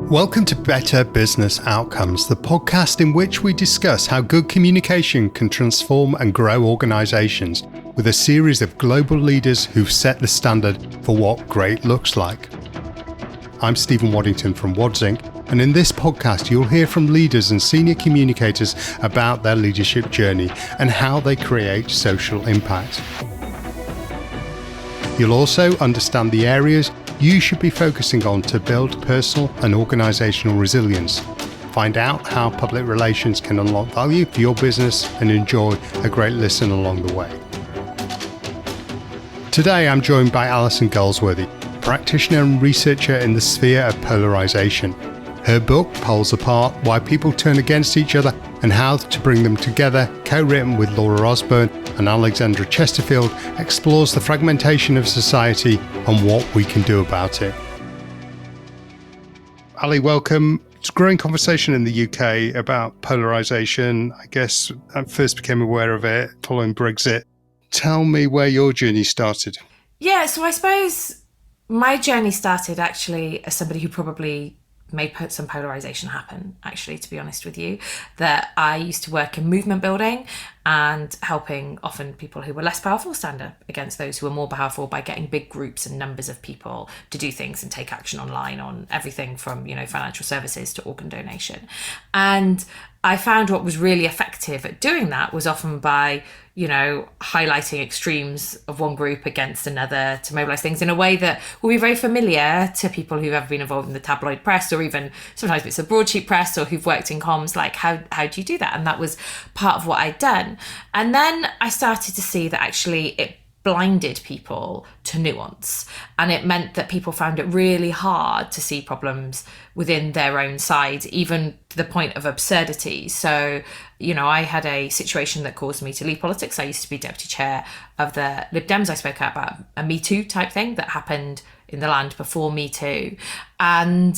Welcome to Better Business Outcomes, the podcast in which we discuss how good communication can transform and grow organisations with a series of global leaders who've set the standard for what great looks like. I'm Stephen Waddington from Wadds Inc, and in this podcast you'll hear from leaders and senior communicators about their leadership journey and how they create social impact. You'll also understand the areas you should be focusing on to build personal and organisational resilience. Find out how public relations can unlock value for your business and enjoy a great listen along the way. Today I'm joined by Alison Goldsworthy, practitioner and researcher in the sphere of polarisation. Her book, Poles Apart, Why People Turn Against Each Other and How to Bring Them Together, co-written with Laura Osborne and Alexandra Chesterfield, explores the fragmentation of society and what we can do about it. Ali, welcome. It's a growing conversation in the UK about polarisation. I guess I first became aware of it following Brexit. Tell me where your journey started. Yeah, so I suppose my journey started actually as somebody who probably made some polarisation happen, actually, to be honest with you. That I used to work in movement building and helping often people who were less powerful stand up against those who were more powerful by getting big groups and numbers of people to do things and take action online on everything from, financial services to organ donation. And I found what was really effective at doing that was often by, highlighting extremes of one group against another to mobilise things in a way that will be very familiar to people who've ever been involved in the tabloid press, or even sometimes it's a broadsheet press, or who've worked in comms. Like, how do you do that? And that was part of what I'd done. And then I started to see that actually it blinded people to nuance, and it meant that people found it really hard to see problems within their own side, even to the point of absurdity. So, I had a situation that caused me to leave politics. I used to be deputy chair of the Lib Dems. I spoke out about a Me Too type thing that happened in the land before Me Too, and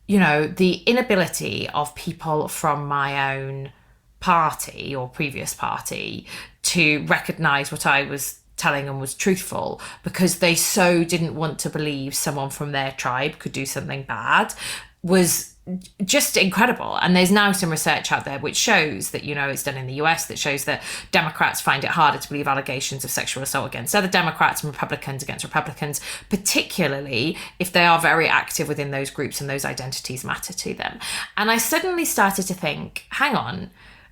the inability of people from my own party or previous party to recognise what I was telling them was truthful, because they so didn't want to believe someone from their tribe could do something bad, was just incredible. And there's now some research out there which shows that, it's done in the US, that shows that Democrats find it harder to believe allegations of sexual assault against other Democrats and Republicans against Republicans, particularly if they are very active within those groups and those identities matter to them. And I suddenly started to think, hang on,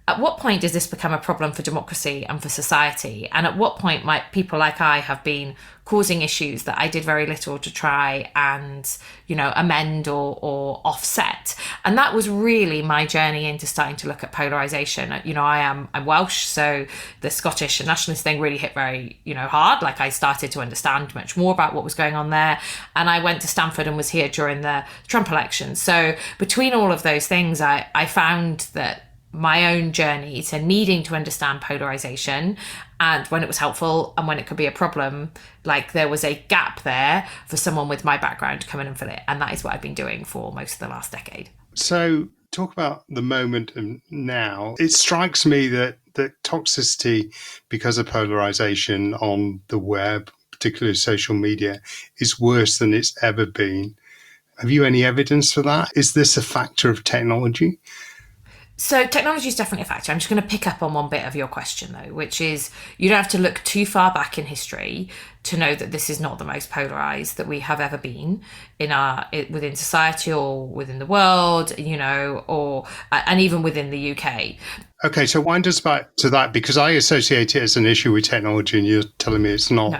at what point does this become a problem for democracy and for society? And at what point might people like I have been causing issues that I did very little to try and, amend or offset? And that was really my journey into starting to look at polarisation. I'm Welsh, so the Scottish and nationalist thing really hit very, hard. Like, I started to understand much more about what was going on there. And I went to Stanford and was here during the Trump election. So between all of those things, I found that my own journey to needing to understand polarisation, and when it was helpful and when it could be a problem, like there was a gap there for someone with my background to come in and fill it. And that is what I've been doing for most of the last decade. So talk about the moment and now. It strikes me that toxicity because of polarisation on the web, particularly social media, is worse than it's ever been. Have you any evidence for that? Is this a factor of technology? So technology is definitely a factor. I'm just going to pick up on one bit of your question, though, which is you don't have to look too far back in history to know that this is not the most polarised that we have ever been within society or within the world, and even within the UK. Okay, so wind us back to that, because I associate it as an issue with technology, and you're telling me it's not.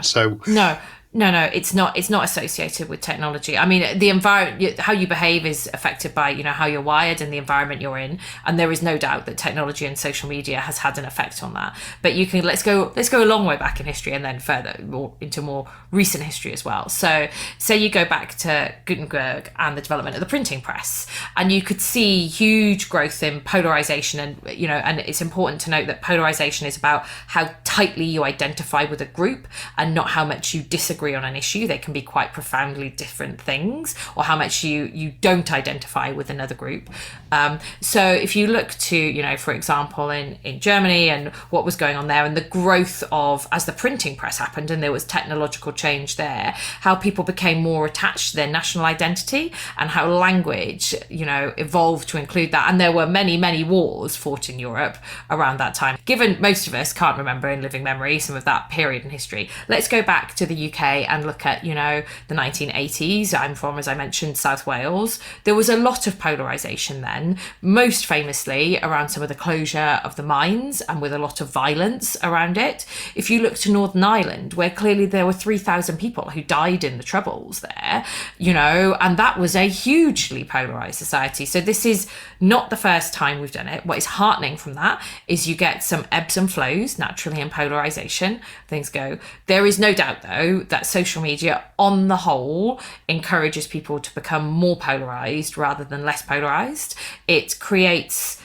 No, it's not. It's not associated with technology. I mean, the environment, how you behave is affected by, how you're wired and the environment you're in. And there is no doubt that technology and social media has had an effect on that. But let's go a long way back in history, and then further into more recent history as well. So you go back to Gutenberg and the development of the printing press, and you could see huge growth in polarization. And, and it's important to note that polarization is about how tightly you identify with a group and not how much you disagree disagree on an issue, they can be quite profoundly different things, or how much you don't identify with another group. So if you look to, for example, in Germany and what was going on there, and the growth of, as the printing press happened and there was technological change there, how people became more attached to their national identity, and how language, evolved to include that. And there were many, many wars fought in Europe around that time. Given most of us can't remember in living memory some of that period in history, let's go back to the UK and look at, the 1980s. I'm from, as I mentioned, South Wales. There was a lot of polarisation then, most famously around some of the closure of the mines and with a lot of violence around it. If you look to Northern Ireland, where clearly there were 3,000 people who died in the Troubles there, and that was a hugely polarised society. So this is not the first time we've done it. What is heartening from that is you get some ebbs and flows naturally in polarisation. Things go. There is no doubt, though, that social media on the whole encourages people to become more polarised rather than less polarised. It creates...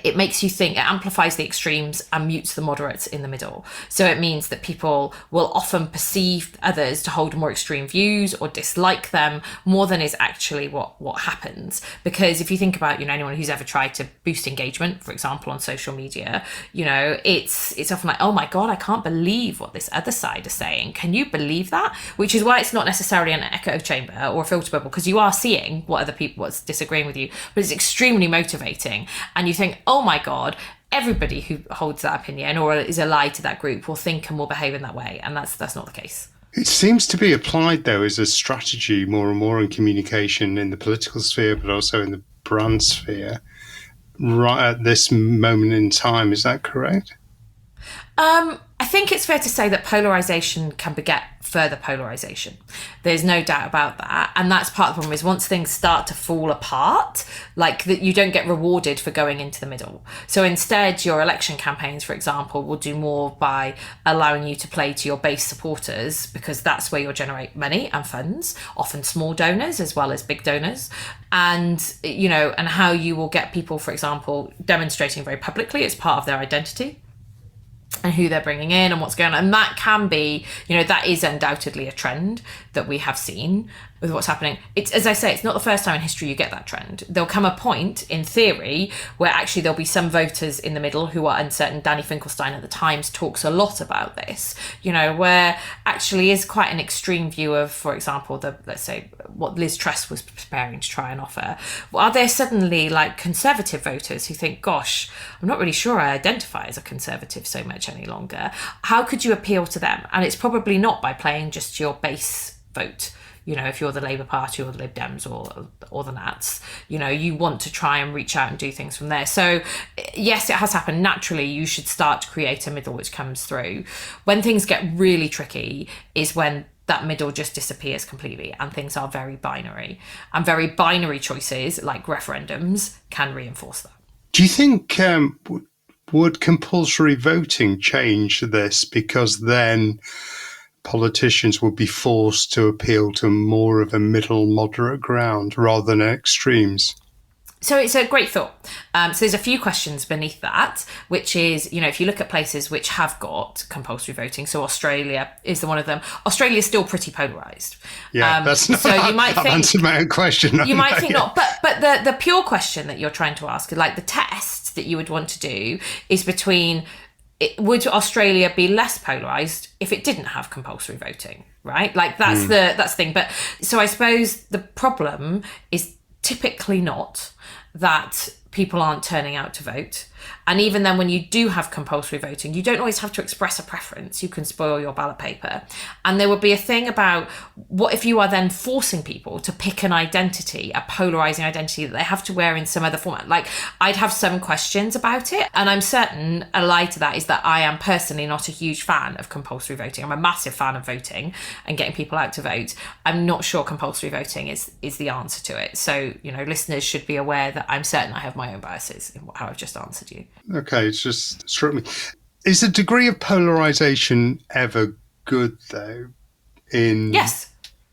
It makes you think, it amplifies the extremes and mutes the moderates in the middle. So it means that people will often perceive others to hold more extreme views or dislike them more than is actually what happens. Because if you think about, anyone who's ever tried to boost engagement, for example, on social media, it's often like, oh my God, I can't believe what this other side is saying. Can you believe that? Which is why it's not necessarily an echo chamber or a filter bubble, because you are seeing what other people, what's disagreeing with you, but it's extremely motivating. And you think, oh my God, everybody who holds that opinion or is allied to that group will think and will behave in that way. And that's not the case. It seems to be applied, though, as a strategy more and more in communication in the political sphere, but also in the brand sphere, right at this moment in time. Is that correct? I think it's fair to say that polarisation can beget further polarisation. There's no doubt about that. And that's part of the problem, is once things start to fall apart, like that, you don't get rewarded for going into the middle. So instead, your election campaigns, for example, will do more by allowing you to play to your base supporters, because that's where you'll generate money and funds, often small donors as well as big donors. And, and how you will get people, for example, demonstrating very publicly as part of their identity and who they're bringing in and what's going on. And that can be, that is undoubtedly a trend that we have seen with what's happening. It's, as I say, it's not the first time in history you get that trend. There'll come a point, in theory, where actually there'll be some voters in the middle who are uncertain. Danny Finkelstein at the Times talks a lot about this, where actually is quite an extreme view of, for example, let's say what Liz Truss was preparing to try and offer. Are there suddenly like conservative voters who think, gosh, I'm not really sure I identify as a conservative so much any longer? How could you appeal to them? And it's probably not by playing just your base vote. If you're the Labour Party or the Lib Dems or the Nats, you want to try and reach out and do things from there. So yes, it has happened. Naturally, you should start to create a middle which comes through. When things get really tricky is when that middle just disappears completely and things are very binary. And very binary choices like referendums can reinforce that. Do you think would compulsory voting change this? Because then politicians would be forced to appeal to more of a middle moderate ground rather than extremes. So it's a great thought. So there's a few questions beneath that, which is, if you look at places which have got compulsory voting, so Australia is one of them. Australia is still pretty polarised. Yeah, that's not. So you might think, I've answered my own question. You might think not, but the pure question that you're trying to ask, like the test that you would want to do, is between. Would Australia be less polarised if it didn't have compulsory voting, right? Like that's the thing. But so I suppose the problem is typically not that people aren't turning out to vote. And even then, when you do have compulsory voting, you don't always have to express a preference. You can spoil your ballot paper. And there would be a thing about what if you are then forcing people to pick an identity, a polarising identity that they have to wear in some other format. Like, I'd have some questions about it. And I'm certain a lie to that is that I am personally not a huge fan of compulsory voting. I'm a massive fan of voting and getting people out to vote. I'm not sure compulsory voting is the answer to it. So, listeners should be aware that I'm certain I have my own biases in how I've just answered you. Okay, it's just struck me. Is a degree of polarisation ever good, though? Yes.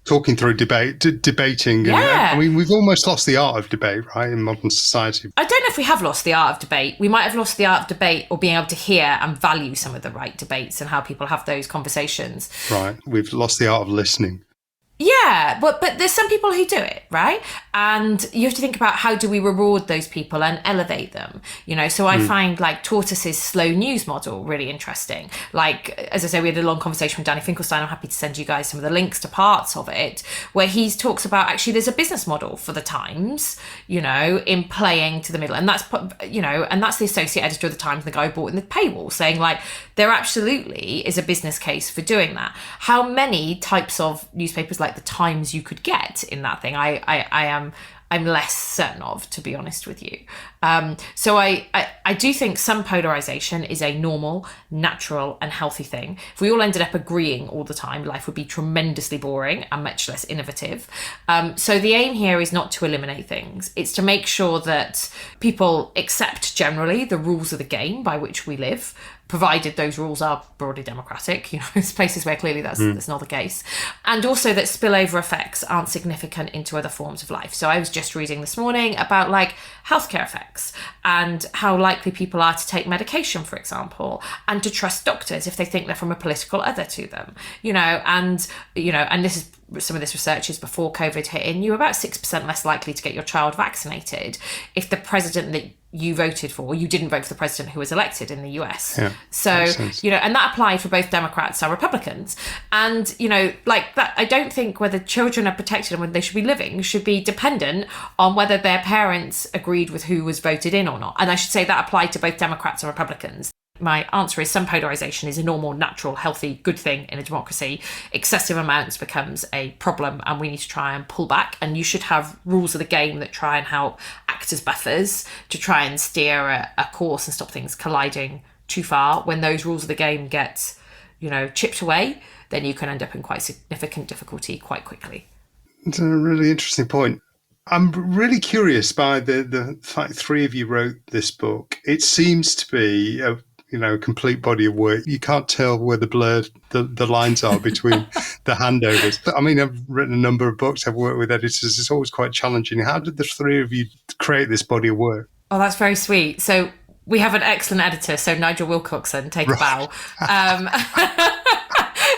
talking through debating. Yeah. And, I mean, we've almost lost the art of debate, right, in modern society. I don't know if we have lost the art of debate. We might have lost the art of debate or being able to hear and value some of the right debates and how people have those conversations. Right. We've lost the art of listening. Yeah, but there's some people who do it, right? And you have to think about how do we reward those people and elevate them, So I find like Tortoise's slow news model really interesting. Like, as I say, we had a long conversation with Danny Finkelstein. I'm happy to send you guys some of the links to parts of it, where he talks about actually there's a business model for the Times, in playing to the middle. And that's, and that's the associate editor of the Times, the guy who bought in the paywall, saying like, there absolutely is a business case for doing that. How many types of newspapers like the Times you could get in that thing, I'm less certain of, to be honest with you. So I do think some polarisation is a normal, natural and healthy thing. If we all ended up agreeing all the time, life would be tremendously boring and much less innovative. So the aim here is not to eliminate things. It's to make sure that people accept generally the rules of the game by which we live, provided those rules are broadly democratic. There's places where clearly that's not the case. And also that spillover effects aren't significant into other forms of life. So I was just reading this morning about like healthcare effects and how likely people are to take medication, for example, and to trust doctors if they think they're from a political other to them, and this is, some of this research is before COVID hit in, you were about 6% less likely to get your child vaccinated if the president that you voted for, you didn't vote for the president who was elected in the US. Yeah, so, and that applied for both Democrats and Republicans. And, like that, I don't think whether children are protected and whether they should be living should be dependent on whether their parents agreed with who was voted in or not. And I should say that applied to both Democrats and Republicans. My answer is some polarisation is a normal, natural, healthy, good thing in a democracy. Excessive amounts becomes a problem and we need to try and pull back. And you should have rules of the game that try and help act as buffers to try and steer a course and stop things colliding too far. When those rules of the game get, chipped away, then you can end up in quite significant difficulty quite quickly. It's a really interesting point. I'm really curious by the fact three of you wrote this book. It seems to be a complete body of work. You can't tell where the lines are between the handovers. I mean, I've written a number of books. I've worked with editors. It's always quite challenging. How did the three of you create this body of work? Oh, that's very sweet. So we have an excellent editor. So Nigel Wilcoxon, take a bow.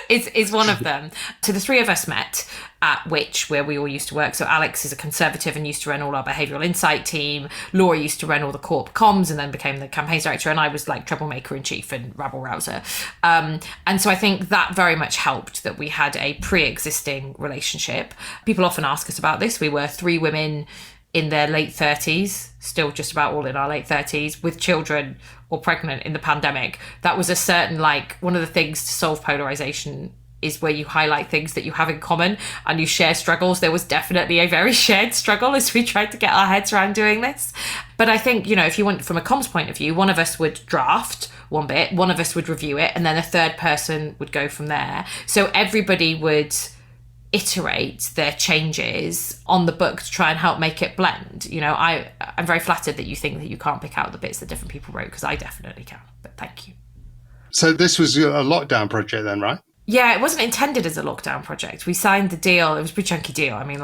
Is one of them. So the three of us met at where we all used to work. So Alex is a conservative and used to run all our behavioural insight team. Laura used to run all the corp comms and then became the campaigns director. And I was like troublemaker in chief and rabble rouser. And so I think that very much helped that we had a pre-existing relationship. People often ask us about this. We were three women in their late 30s, still just about all in our late 30s, with children or pregnant in the pandemic. That was a certain, one of the things to solve polarisation is where you highlight things that you have in common and you share struggles. There was definitely a very shared struggle as we tried to get our heads around doing this. But I think, if you want from a comms point of view, one of us would draft one bit, one of us would review it, and then a third person would go from there. So everybody would iterate their changes on the book to try and help make it blend. I'm very flattered that you think that you can't pick out the bits that different people wrote, because I definitely can, but thank you. So this was a lockdown project then, right? Yeah, it wasn't intended as a lockdown project. We signed the deal. It was a pretty chunky deal. I mean,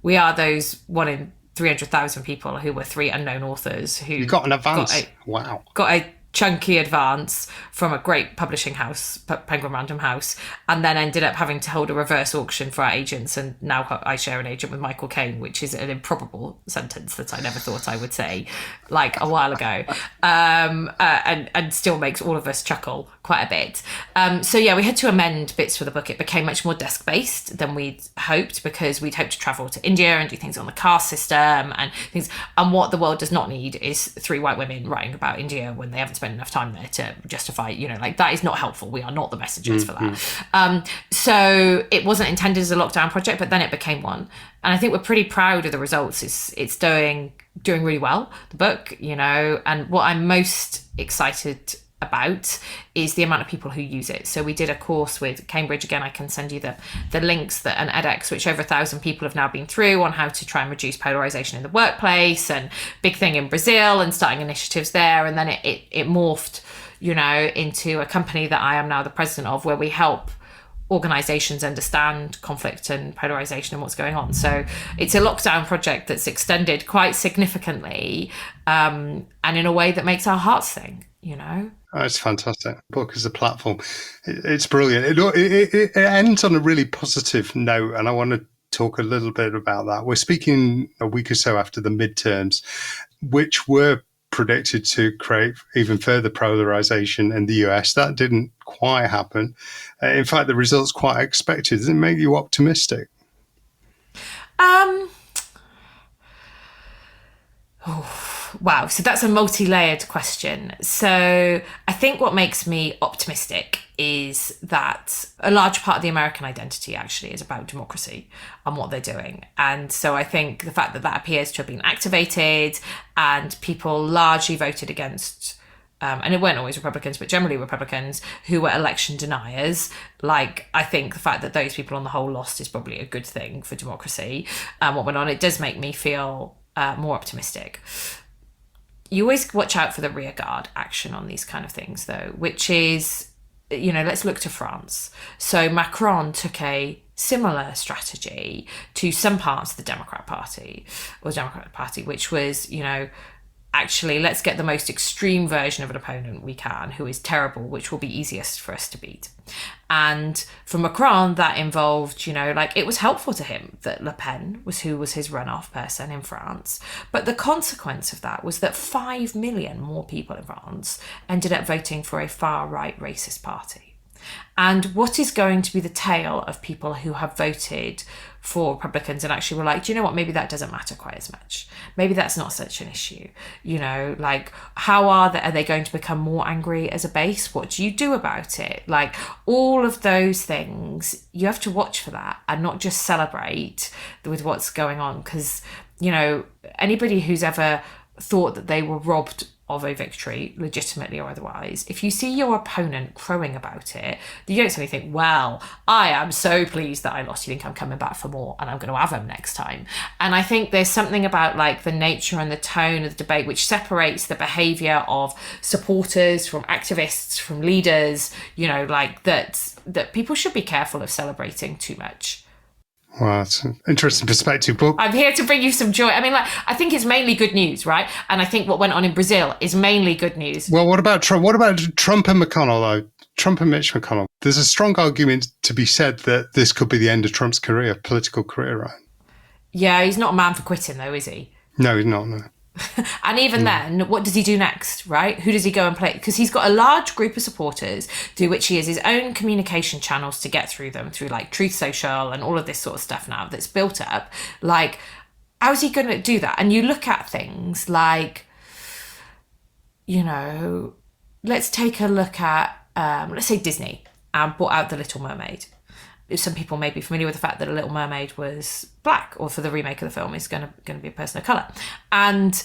we are those 1 in 300,000 people who were three unknown authors who... You got an advance. Wow. Got a chunky advance from a great publishing house, Penguin Random House, and then ended up having to hold a reverse auction for our agents, and now I share an agent with Michael Caine, which is an improbable sentence that I never thought I would say a while ago, and still makes all of us chuckle quite a bit. So yeah, we had to amend bits for the book. It became much more desk-based than we'd hoped, because we'd hoped to travel to India and do things on the caste system and things, and what the world does not need is three white women writing about India when they haven't spent enough time there to justify, that is not helpful. We are not the messengers for that. So it wasn't intended as a lockdown project, but then it became one. And I think we're pretty proud of the results. It's doing really well, the book, and what I'm most excited about is the amount of people who use it. So we did a course with Cambridge, again I can send you the links, and edX, which over 1,000 people have now been through, on how to try and reduce polarisation in the workplace, and big thing in Brazil, and starting initiatives there. And then it morphed into a company that I am now the president of, where we help organizations understand conflict and polarization and what's going on. So it's a lockdown project that's extended quite significantly, and in a way that makes our hearts sing, you know? Oh, it's fantastic. Book as a platform. It's brilliant. It ends on a really positive note, and I want to talk a little bit about that. We're speaking a week or so after the midterms, which were predicted to create even further polarization in the US. That didn't quite happen. In fact, the result's quite expected. Does it make you optimistic? Wow, so that's a multi-layered question. So I think what makes me optimistic is that a large part of the American identity actually is about democracy and what they're doing. And so I think the fact that that appears to have been activated and people largely voted against, and it weren't always Republicans, but generally Republicans who were election deniers. Like, I think the fact that those people on the whole lost is probably a good thing for democracy. What went on, it does make me feel more optimistic. You always watch out for the rearguard action on these kind of things, though, which is, let's look to France. So Macron took a similar strategy to some parts of the Democratic Party, which was, actually, let's get the most extreme version of an opponent we can, who is terrible, which will be easiest for us to beat. And for Macron, that involved, it was helpful to him that Le Pen was his runoff person in France. But the consequence of that was that 5 million more people in France ended up voting for a far-right racist party. And what is going to be the tale of people who have voted for Republicans and actually were like, do you know what, maybe that doesn't matter quite as much. Maybe that's not such an issue. How are they going to become more angry as a base? What do you do about it? Like, all of those things, you have to watch for that and not just celebrate with what's going on. Because, anybody who's ever thought that they were robbed of a victory, legitimately or otherwise, if you see your opponent crowing about it, you don't suddenly think, well, I am so pleased that I lost. You think I'm coming back for more and I'm going to have them next time. And I think there's something about the nature and the tone of the debate which separates the behaviour of supporters from activists, from leaders, that people should be careful of celebrating too much. Wow, it's an interesting perspective, but I'm here to bring you some joy. I mean, I think it's mainly good news, right? And I think what went on in Brazil is mainly good news. Well, what about Trump? What about Trump and McConnell, though? Trump and Mitch McConnell. There's a strong argument to be said that this could be the end of Trump's political career, right? Yeah, he's not a man for quitting, though, is he? No, he's not, no. And even then, what does he do next, right? Who does he go and play? Because he's got a large group of supporters through which he has his own communication channels to get through them, through Truth Social and all of this sort of stuff now that's built up. How's he going to do that? And you look at things let's take a look at, let's say Disney brought out The Little Mermaid. Some people may be familiar with the fact that A Little Mermaid was black, or for the remake of the film is going to be a person of colour. And,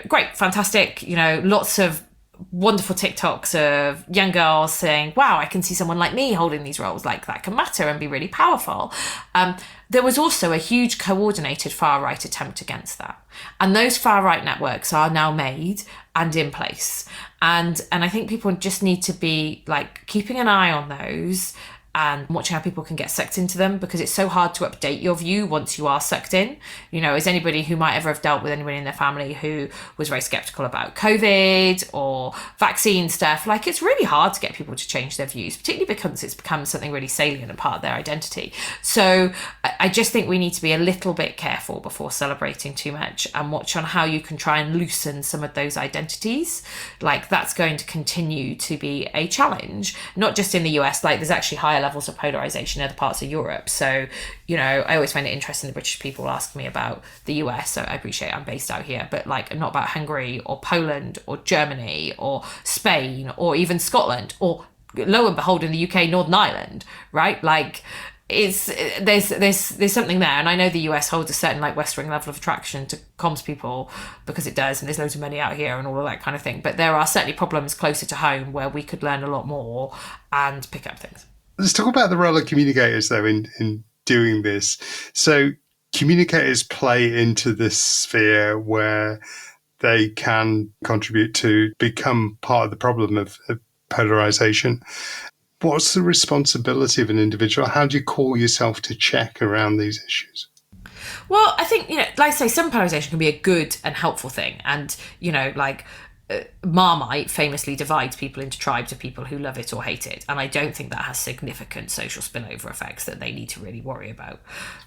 great, fantastic, lots of wonderful TikToks of young girls saying, wow, I can see someone like me holding these roles, that can matter and be really powerful. There was also a huge coordinated far-right attempt against that. And those far-right networks are now made and in place. And I think people just need to be keeping an eye on those and watching how people can get sucked into them, because it's so hard to update your view once you are sucked in. As anybody who might ever have dealt with anyone in their family who was very skeptical about COVID or vaccine stuff, it's really hard to get people to change their views, particularly because it's become something really salient and part of their identity. So I just think we need to be a little bit careful before celebrating too much and watch on how you can try and loosen some of those identities. That's going to continue to be a challenge, not just in the US. There's actually higher levels of polarization in other parts of Europe. So, I always find it interesting the British people ask me about the US. So I appreciate I'm based out here, but not about Hungary or Poland or Germany or Spain or even Scotland or, lo and behold, in the UK, Northern Ireland, right? There's something there, and I know the US holds a certain West Wing level of attraction to comms people because it does, and there's loads of money out here and all of that kind of thing. But there are certainly problems closer to home where we could learn a lot more and pick up things. Let's talk about the role of communicators, though, in doing this. So communicators play into this sphere where they can contribute to become part of the problem of polarization. What's the responsibility of an individual? How do you call yourself to check around these issues? Well, I think, like I say, some polarisation can be a good and helpful thing. And, Marmite famously divides people into tribes of people who love it or hate it. And I don't think that has significant social spillover effects that they need to really worry about.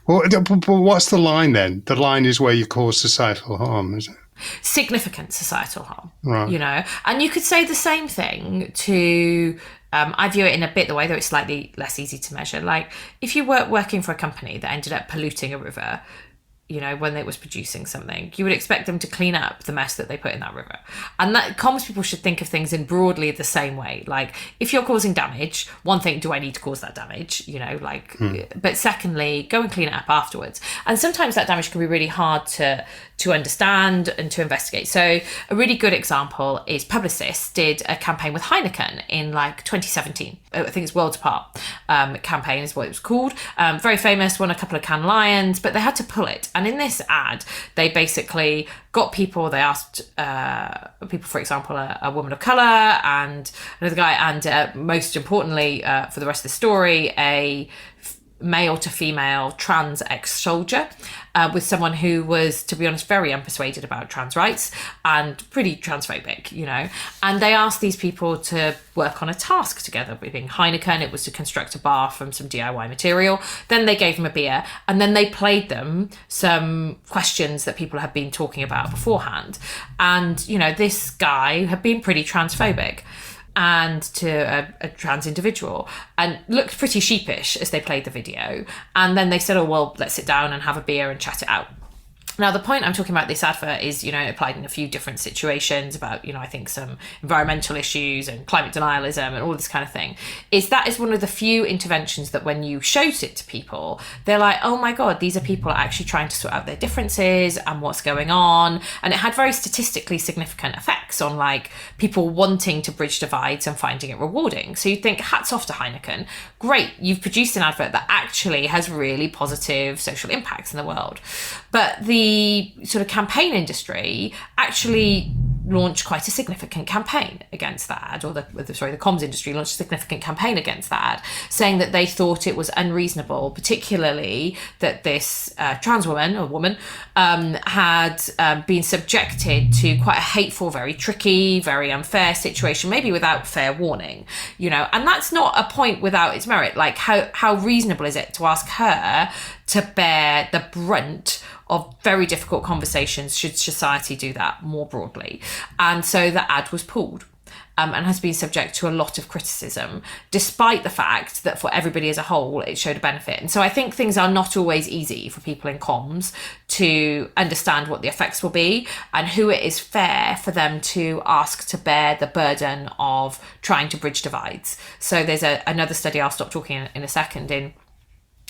Well, what's the line then? The line is where you cause societal harm, is it? Significant societal harm, right. And you could say the same thing to... I view it in a bit the way, though it's slightly less easy to measure. Like, if you were working for a company that ended up polluting a river, when it was producing something, you would expect them to clean up the mess that they put in that river. And that comms people should think of things in broadly the same way. Like, if you're causing damage, one thing, do I need to cause that damage? But secondly, go and clean it up afterwards. And sometimes that damage can be really hard to understand and to investigate. So a really good example is Publicis did a campaign with Heineken in 2017. I think it's Worlds Apart campaign is what it was called. Very famous, won a couple of Cannes Lions, but they had to pull it. And in this ad, they basically got people, they asked people, for example, a woman of colour and another guy, and most importantly, for the rest of the story, a male to female trans ex-soldier with someone who was, to be honest, very unpersuaded about trans rights and pretty transphobic, And they asked these people to work on a task together. Being Heineken, it was to construct a bar from some DIY material. Then they gave them a beer, and then they played them some questions that people had been talking about beforehand. And, this guy had been pretty transphobic and to a trans individual, and looked pretty sheepish as they played the video. And then they said, oh, well, let's sit down and have a beer and chat it out. Now, the point I'm talking about this advert is, applied in a few different situations about, I think some environmental issues and climate denialism and all this kind of thing, is that is one of the few interventions that when you shout it to people, they're like, oh my God, these are people actually trying to sort out their differences and what's going on. And it had very statistically significant effects on people wanting to bridge divides and finding it rewarding. So you think, hats off to Heineken. Great, you've produced an advert that actually has really positive social impacts in the world. But the sort of campaign industry actually launched quite a significant campaign against that ad, or the comms industry launched a significant campaign against that ad, saying that they thought it was unreasonable, particularly that this trans woman or woman had been subjected to quite a hateful, very tricky, very unfair situation, maybe without fair warning, and that's not a point without its merit. Like, how reasonable is it to ask her to bear the brunt of very difficult conversations should society do that more broadly? And so the ad was pulled and has been subject to a lot of criticism, despite the fact that for everybody as a whole, it showed a benefit. And so I think things are not always easy for people in comms to understand what the effects will be and who it is fair for them to ask to bear the burden of trying to bridge divides. So there's another study, I'll stop talking in a second, in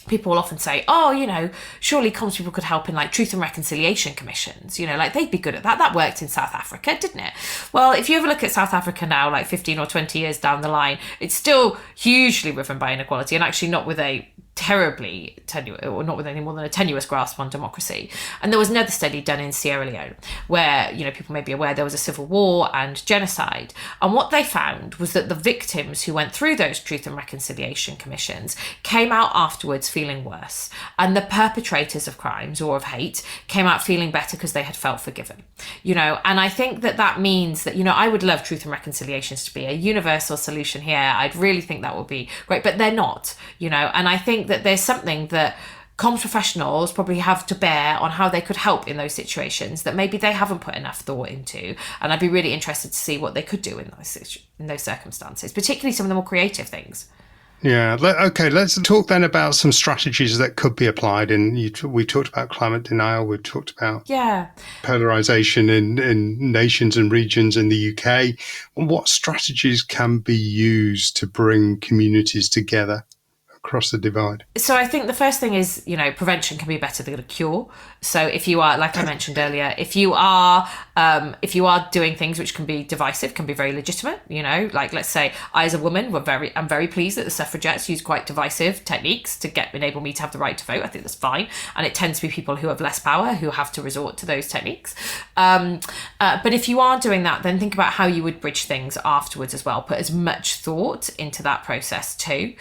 people will often say, oh, surely comms people could help in truth and reconciliation commissions, they'd be good at that. That worked in South Africa, didn't it? Well, if you ever look at South Africa now, 15 or 20 years down the line, it's still hugely riven by inequality, and actually not with a terribly tenuous, or not with any more than a tenuous grasp on democracy. And there was another study done in Sierra Leone where, people may be aware there was a civil war and genocide. And what they found was that the victims who went through those truth and reconciliation commissions came out afterwards feeling worse. And the perpetrators of crimes or of hate came out feeling better because they had felt forgiven. And I think that means that, I would love truth and reconciliations to be a universal solution here. I'd really think that would be great, but they're not, and I think that there's something that comms professionals probably have to bear on how they could help in those situations that maybe they haven't put enough thought into. And I'd be really interested to see what they could do in those circumstances, particularly some of the more creative things. Yeah. Okay. Let's talk then about some strategies that could be applied. We talked about climate denial. We've talked about polarisation in nations and regions in the UK. What strategies can be used to bring communities together across the divide? So I think the first thing is, prevention can be better than a cure. So if you are, like I mentioned earlier, if you are doing things which can be divisive, can be very legitimate, like let's say I as a woman, I'm very pleased that the suffragettes use quite divisive techniques to enable me to have the right to vote. I think that's fine. And it tends to be people who have less power who have to resort to those techniques. But if you are doing that, then think about how you would bridge things afterwards as well. Put as much thought into that process too.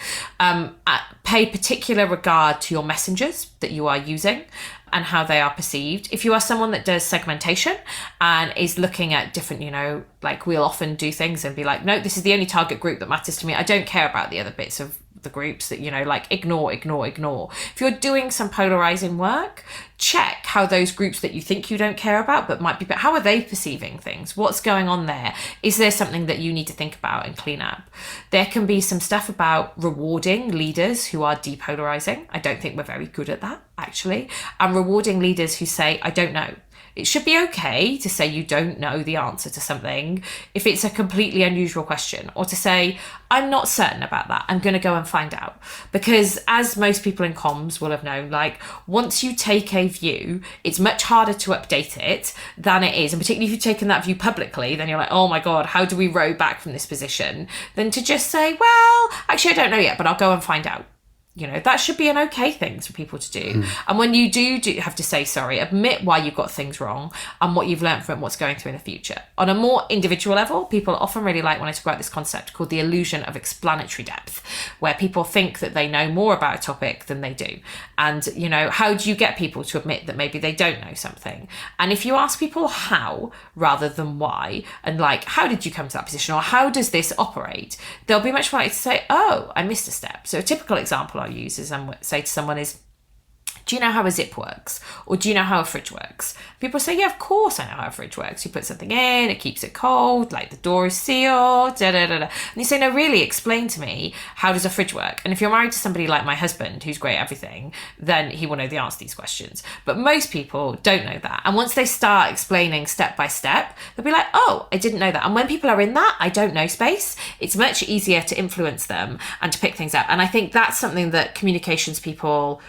Pay particular regard to your messengers that you are using and how they are perceived. If you are someone that does segmentation and is looking at different, like we'll often do things and be like, no, this is the only target group that matters to me. I don't care about the other bits of the groups that, like ignore. If you're doing some polarizing work, check how those groups that you think you don't care about but might be, but how are they perceiving things? What's going on there? Is there something that you need to think about and clean up? There can be some stuff about rewarding leaders who are depolarizing. I don't think we're very good at that, actually. And rewarding leaders who say, I don't know. It should be okay to say you don't know the answer to something if it's a completely unusual question, or to say, I'm not certain about that. I'm going to go and find out. Because as most people in comms will have known, like once you take a view, it's much harder to update it than it is. And particularly if you've taken that view publicly, then you're like, oh my God, how do we row back from this position? Than to just say, well, actually, I don't know yet, but I'll go and find out. That should be an okay thing for people to do. And when you do have to say sorry, admit why you've got things wrong and what you've learned from what's going through in the future. On a more individual level, people often really like when I talk about this concept called the illusion of explanatory depth, where people think that they know more about a topic than they do. And, how do you get people to admit that maybe they don't know something? And if you ask people how rather than why, and like, how did you come to that position, or how does this operate? They'll be much more likely to say, oh, I missed a step. So a typical example I'll use is say to someone is, do you know how a zip works? Or do you know how a fridge works? People say, yeah, of course I know how a fridge works. You put something in, it keeps it cold, like the door is sealed, And you say, no, really, explain to me, how does a fridge work? And if you're married to somebody like my husband, who's great at everything, then he will know the answer to these questions. But most people don't know that. And once they start explaining step by step, they'll be like, oh, I didn't know that. And when people are in that I don't know space, it's much easier to influence them and to pick things up. And I think that's something that communications people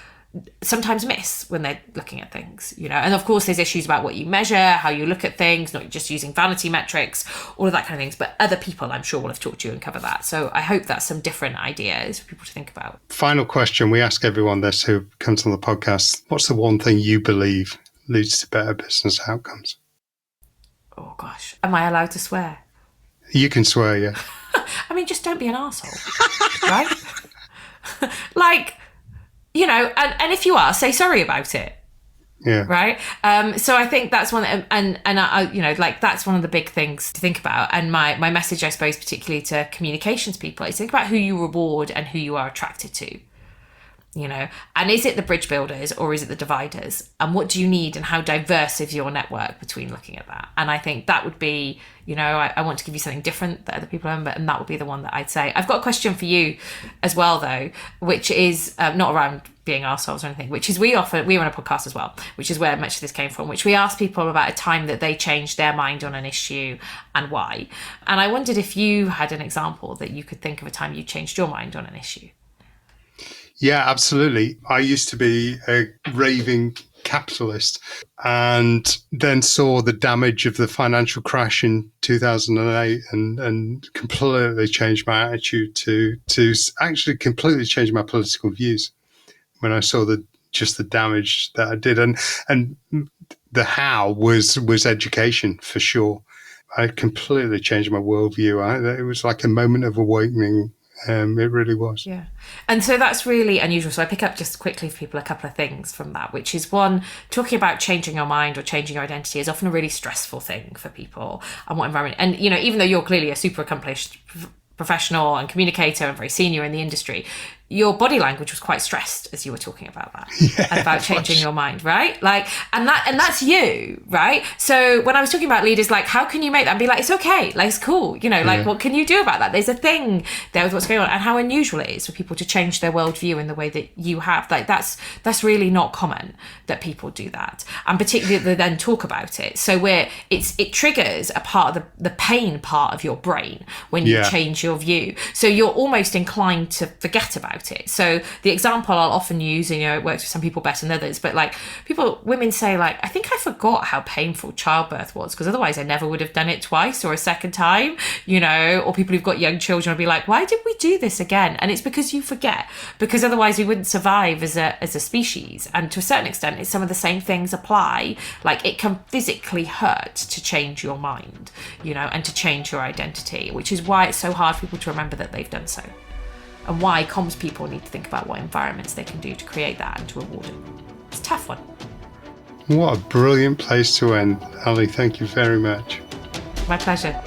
sometimes miss when they're looking at things, and of course there's issues about what you measure, how you look at things, not just using vanity metrics, all of that kind of things, but other people I'm sure will have talked to you and cover that. So I hope that's some different ideas for people to think about. Final question, we ask everyone this who comes on the podcast, what's the one thing you believe leads to better business outcomes? Oh gosh, am I allowed to swear? You can swear, yeah. I mean, just don't be an arsehole, right? Like, and if you are, say sorry about it. Yeah. Right. So I think that's one, and that's one of the big things to think about. And my message, I suppose, particularly to communications people, is think about who you reward and who you are attracted to. And is it the bridge builders or is it the dividers? And what do you need, and how diverse is your network between looking at that? And I think that would be, I want to give you something different that other people remember, and that would be the one that I'd say. I've got a question for you as well, though, which is not around being arseholes or anything, which is we run a podcast as well, which is where much of this came from, which we asked people about a time that they changed their mind on an issue and why. And I wondered if you had an example that you could think of a time you changed your mind on an issue. Yeah, absolutely. I used to be a raving capitalist and then saw the damage of the financial crash in 2008 and completely changed my attitude to actually completely change my political views when I saw the damage that I did. And the how was education for sure. I completely changed my worldview. It was like a moment of awakening. It really was. Yeah. And so that's really unusual. So I pick up just quickly for people a couple of things from that, which is one, talking about changing your mind or changing your identity is often a really stressful thing for people. And what environment, and even though you're clearly a super accomplished professional and communicator and very senior in the industry, your body language was quite stressed as you were talking about that. Yeah, and about changing your mind, right? Like, and that's you, right? So when I was talking about leaders, like, how can you make that and be like, it's okay, like, it's cool, like, what can you do about that? There's a thing there with what's going on, and how unusual it is for people to change their worldview in the way that you have. Like, that's really not common that people do that, and particularly that they then talk about it. So it triggers a part of the pain part of your brain when you change your view. So you're almost inclined to forget about about it. So the example I'll often use, it works for some people better than others, but like women say like, I think I forgot how painful childbirth was, because otherwise I never would have done it twice or a second time, or people who've got young children will be like, why did we do this again? And it's because you forget, because otherwise we wouldn't survive as a species. And to a certain extent, it's some of the same things apply. Like, it can physically hurt to change your mind, and to change your identity, which is why it's so hard for people to remember that they've done so, and why comms people need to think about what environments they can do to create that and to reward it. It's a tough one. What a brilliant place to end. Ali, thank you very much. My pleasure.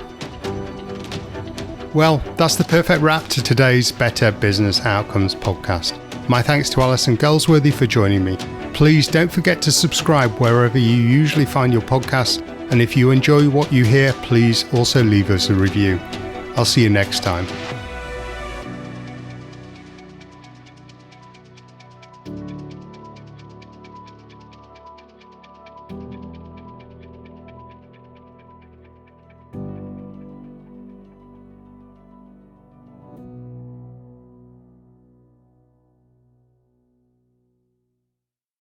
Well, that's the perfect wrap to today's Better Business Outcomes podcast. My thanks to Alison Goldsworthy for joining me. Please don't forget to subscribe wherever you usually find your podcasts. And if you enjoy what you hear, please also leave us a review. I'll see you next time.